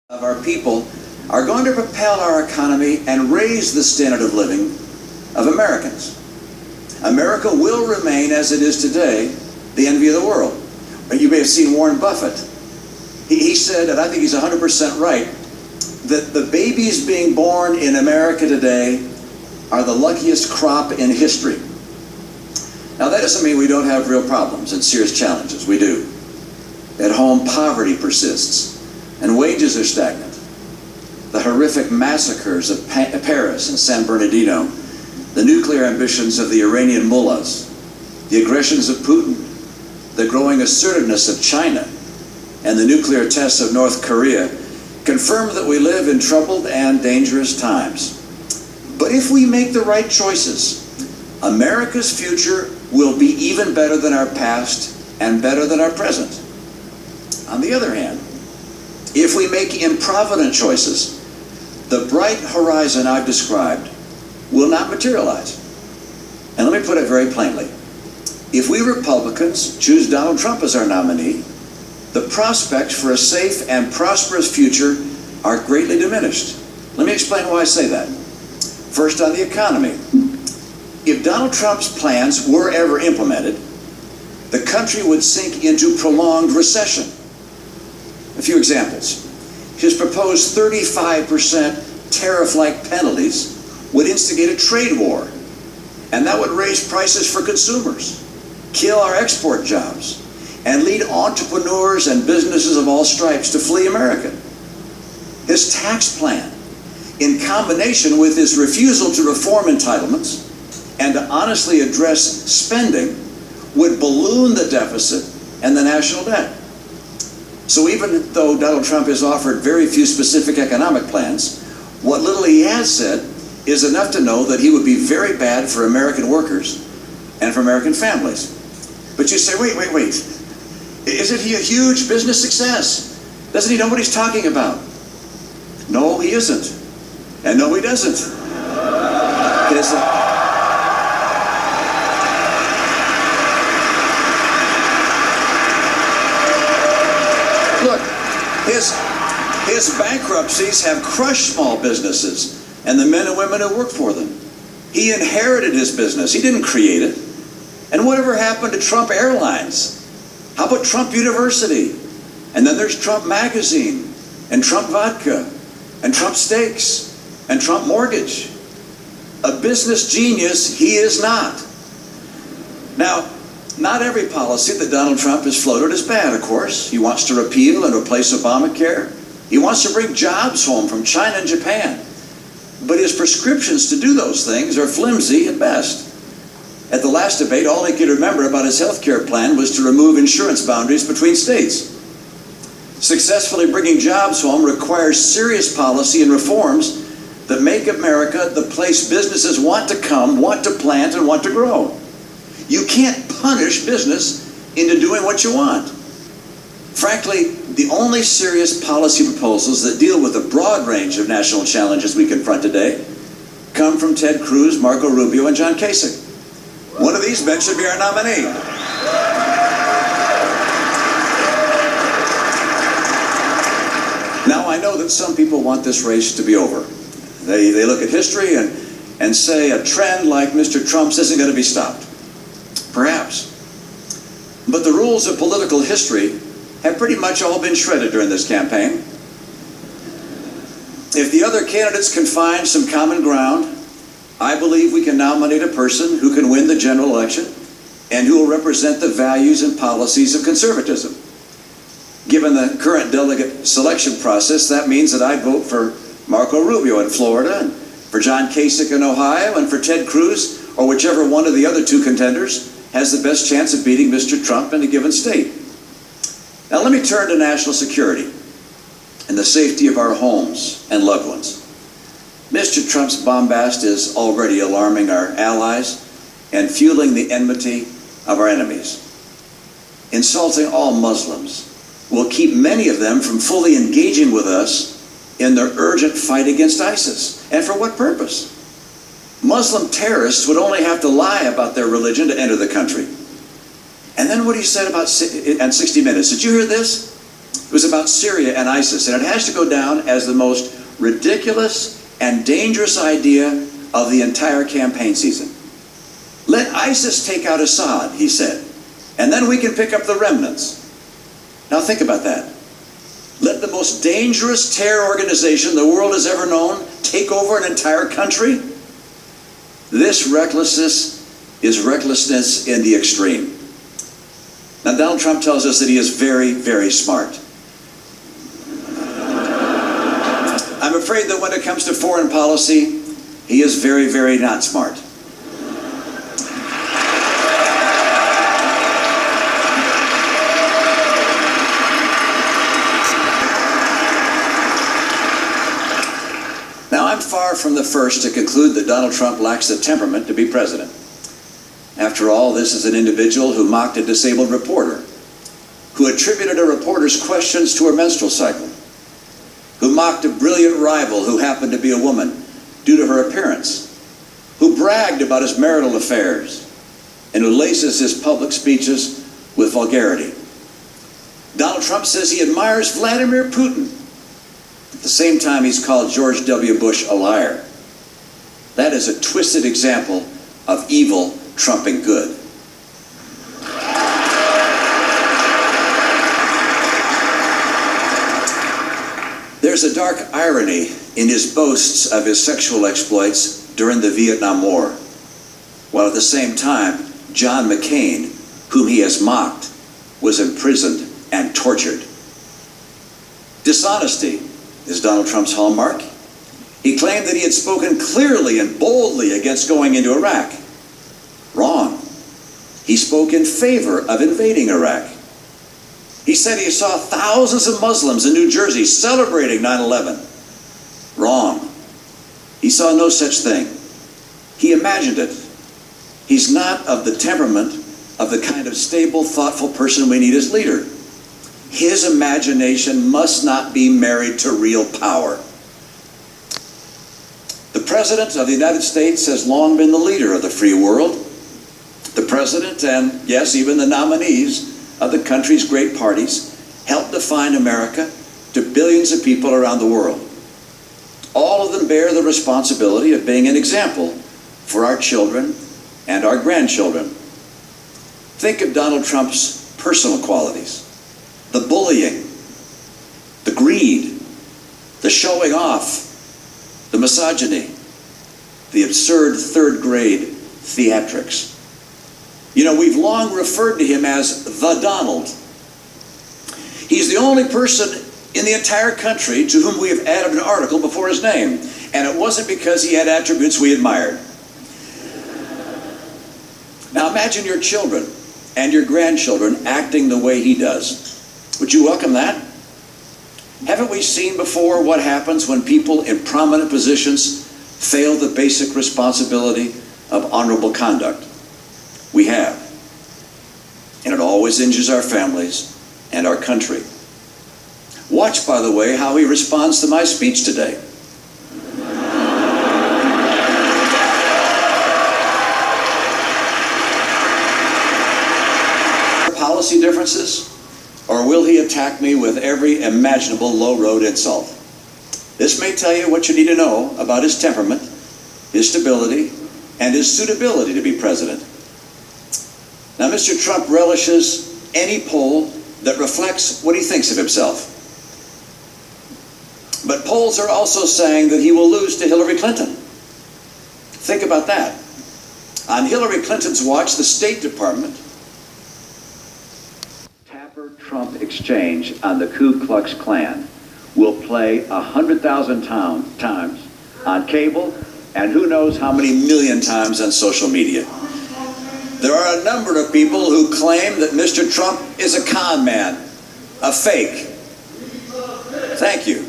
of our people are going to propel our economy and raise the standard of living of Americans. America will remain, as it is today, the envy of the world. You may have seen Warren Buffett. He said, and I think he's 100% right, that the babies being born in America today are the luckiest crop in history. Now, that doesn't mean we don't have real problems and serious challenges. We do. At home, poverty persists, and wages are stagnant. The horrific massacres of Paris and San Bernardino, the nuclear ambitions of the Iranian mullahs, the aggressions of Putin, the growing assertiveness of China, and the nuclear tests of North Korea confirm that we live in troubled and dangerous times. But if we make the right choices, America's future will be even better than our past and better than our present. On the other hand, if we make improvident choices, the bright horizon I've described will not materialize. And let me put it very plainly. If we Republicans choose Donald Trump as our nominee, the prospects for a safe and prosperous future are greatly diminished. Let me explain why I say that. First, on the economy. If Donald Trump's plans were ever implemented, the country would sink into prolonged recession. A few examples. His proposed 35% tariff-like penalties would instigate a trade war, and that would raise prices for consumers, kill our export jobs, and lead entrepreneurs and businesses of all stripes to flee America. His tax plan, in combination with his refusal to reform entitlements and to honestly address spending, would balloon the deficit and the national debt. So even though Donald Trump has offered very few specific economic plans, what little he has said is enough to know that he would be very bad for American workers and for American families. But you say, wait. Isn't he a huge business success? Doesn't he know what he's talking about? No, he isn't. And no, he doesn't. Look, his bankruptcies have crushed small businesses and the men and women who work for them. He inherited his business. He didn't create it. And whatever happened to Trump Airlines? How about Trump University? And then there's Trump Magazine, and Trump Vodka, and Trump Steaks, and Trump Mortgage. A business genius he is not. Now, not every policy that Donald Trump has floated is bad, of course. He wants to repeal and replace Obamacare. He wants to bring jobs home from China and Japan. But his prescriptions to do those things are flimsy at best. At the last debate, all he could remember about his health care plan was to remove insurance boundaries between states. Successfully bringing jobs home requires serious policy and reforms that make America the place businesses want to come, want to plant, and want to grow. You can't punish business into doing what you want. Frankly, the only serious policy proposals that deal with the broad range of national challenges we confront today come from Ted Cruz, Marco Rubio, and John Kasich. One of these men should be our nominee. Now, I know that some people want this race to be over. They look at history and say a trend like Mr. Trump's isn't going to be stopped. Perhaps. But the rules of political history have pretty much all been shredded during this campaign. If the other candidates can find some common ground, I believe we can nominate a person who can win the general election and who will represent the values and policies of conservatism. Given the current delegate selection process, that means that I'd vote for Marco Rubio in Florida, and for John Kasich in Ohio, and for Ted Cruz, or whichever one of the other two contenders has the best chance of beating Mr. Trump in a given state. Now let me turn to national security and the safety of our homes and loved ones. Mr. Trump's bombast is already alarming our allies and fueling the enmity of our enemies. Insulting all Muslims will keep many of them from fully engaging with us in their urgent fight against ISIS. And for what purpose? Muslim terrorists would only have to lie about their religion to enter the country. And then what he said about on 60 Minutes. Did you hear this? It was about Syria and ISIS, and it has to go down as the most ridiculous and dangerous idea of the entire campaign season. Let ISIS take out Assad, he said, and then we can pick up the remnants. Now think about that. Let the most dangerous terror organization the world has ever known take over an entire country? This recklessness is recklessness in the extreme. Now Donald Trump tells us that he is very, very smart. I'm afraid that when it comes to foreign policy, he is very, very not smart. Now, I'm far from the first to conclude that Donald Trump lacks the temperament to be president. After all, this is an individual who mocked a disabled reporter, who attributed a reporter's questions to her menstrual cycle, who mocked a brilliant rival who happened to be a woman due to her appearance, who bragged about his marital affairs, and who laces his public speeches with vulgarity. Donald Trump says he admires Vladimir Putin. At the same time, he's called George W. Bush a liar. That is a twisted example of evil trumping good. There's a dark irony in his boasts of his sexual exploits during the Vietnam War, while at the same time, John McCain, whom he has mocked, was imprisoned and tortured. Dishonesty is Donald Trump's hallmark. He claimed that he had spoken clearly and boldly against going into Iraq. Wrong. He spoke in favor of invading Iraq. He said he saw thousands of Muslims in New Jersey celebrating 9/11. Wrong. He saw no such thing. He imagined it. He's not of the temperament of the kind of stable, thoughtful person we need as leader. His imagination must not be married to real power. The President of the United States has long been the leader of the free world. The President and, yes, even the nominees of the country's great parties helped define America to billions of people around the world. All of them bear the responsibility of being an example for our children and our grandchildren. Think of Donald Trump's personal qualities: the bullying, the greed, the showing off, the misogyny, the absurd third-grade theatrics. You know, we've long referred to him as the Donald. He's the only person in the entire country to whom we have added an article before his name, and it wasn't because he had attributes we admired. Now imagine your children and your grandchildren acting the way he does. Would you welcome that? Haven't we seen before what happens when people in prominent positions fail the basic responsibility of honorable conduct? We have. And it always injures our families and our country. Watch, by the way, how he responds to my speech today. Policy differences? Or will he attack me with every imaginable low-road insult? This may tell you what you need to know about his temperament, his stability, and his suitability to be president. Now, Mr. Trump relishes any poll that reflects what he thinks of himself. But polls are also saying that he will lose to Hillary Clinton. Think about that. On Hillary Clinton's watch, the State Department Tapper-Trump exchange on the Ku Klux Klan will play 100,000 times on cable and who knows how many million times on social media. There are a number of people who claim that Mr. Trump is a con man, a fake. Thank you.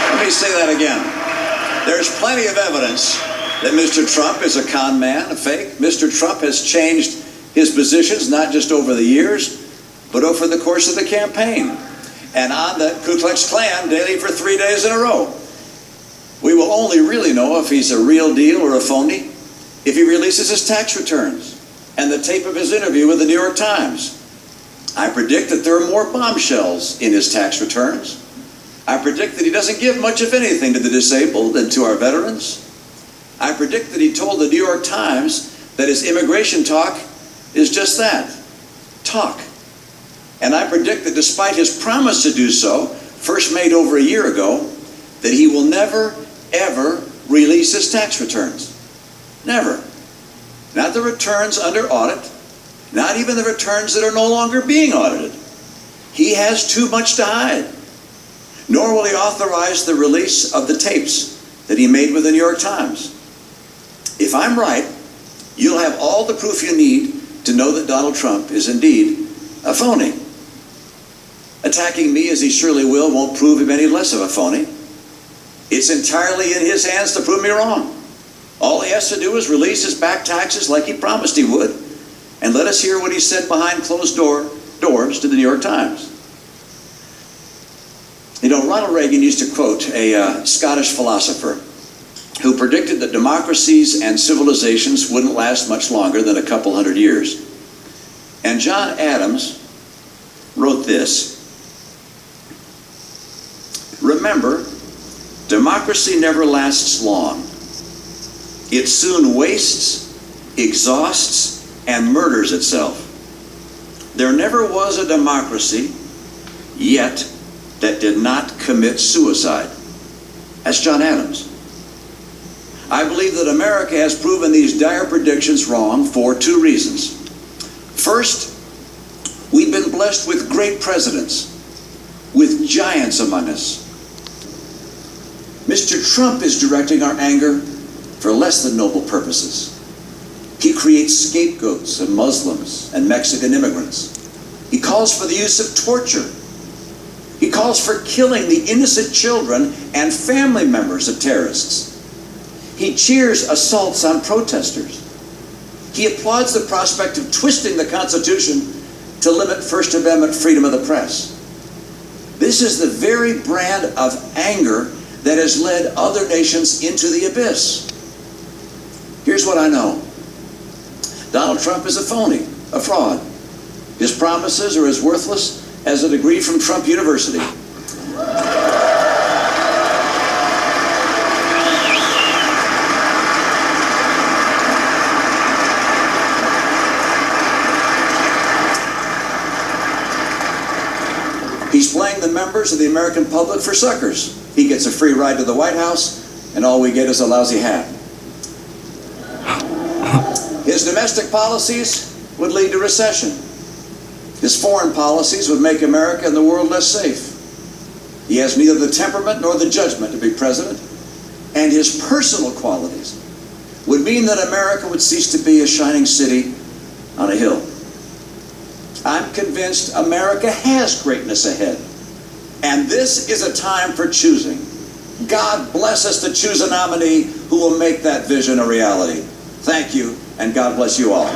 Let me say that again. There's plenty of evidence that Mr. Trump is a con man, a fake. Mr. Trump has changed his positions not just over the years, but over the course of the campaign, and on the Ku Klux Klan daily for 3 days in a row. We will only really know if he's a real deal or a phony if he releases his tax returns and the tape of his interview with the New York Times. I predict that there are more bombshells in his tax returns. I predict that he doesn't give much of anything to the disabled and to our veterans. I predict that he told the New York Times that his immigration talk is just that, talk. And I predict that despite his promise to do so, first made over a year ago, that he will never, ever release his tax returns. Never. Not the returns under audit, not even the returns that are no longer being audited. He has too much to hide. Nor will he authorize the release of the tapes that he made with the New York Times. If I'm right, you'll have all the proof you need to know that Donald Trump is indeed a phony. Attacking me, as he surely will, won't prove him any less of a phony. It's entirely in his hands to prove me wrong. All he has to do is release his back taxes like he promised he would, and let us hear what he said behind closed doors to the New York Times. You know, Ronald Reagan used to quote a Scottish philosopher who predicted that democracies and civilizations wouldn't last much longer than a couple hundred years. And John Adams wrote this: "Remember, democracy never lasts long. It soon wastes, exhausts, and murders itself. There never was a democracy yet that did not commit suicide." That's John Adams. I believe that America has proven these dire predictions wrong for two reasons. First, we've been blessed with great presidents, with giants among us. Mr. Trump is directing our anger for less than noble purposes. He creates scapegoats and Muslims and Mexican immigrants. He calls for the use of torture. He calls for killing the innocent children and family members of terrorists. He cheers assaults on protesters. He applauds the prospect of twisting the Constitution to limit First Amendment freedom of the press. This is the very brand of anger that has led other nations into the abyss. Here's what I know. Donald Trump is a phony, a fraud. His promises are as worthless as a degree from Trump University. He's playing the members of the American public for suckers. He gets a free ride to the White House, and all we get is a lousy hat. His domestic policies would lead to recession. His foreign policies would make America and the world less safe. He has neither the temperament nor the judgment to be president, and his personal qualities would mean that America would cease to be a shining city on a hill. I'm convinced America has greatness ahead, and this is a time for choosing. God bless us to choose a nominee who will make that vision a reality. Thank you, and God bless you all.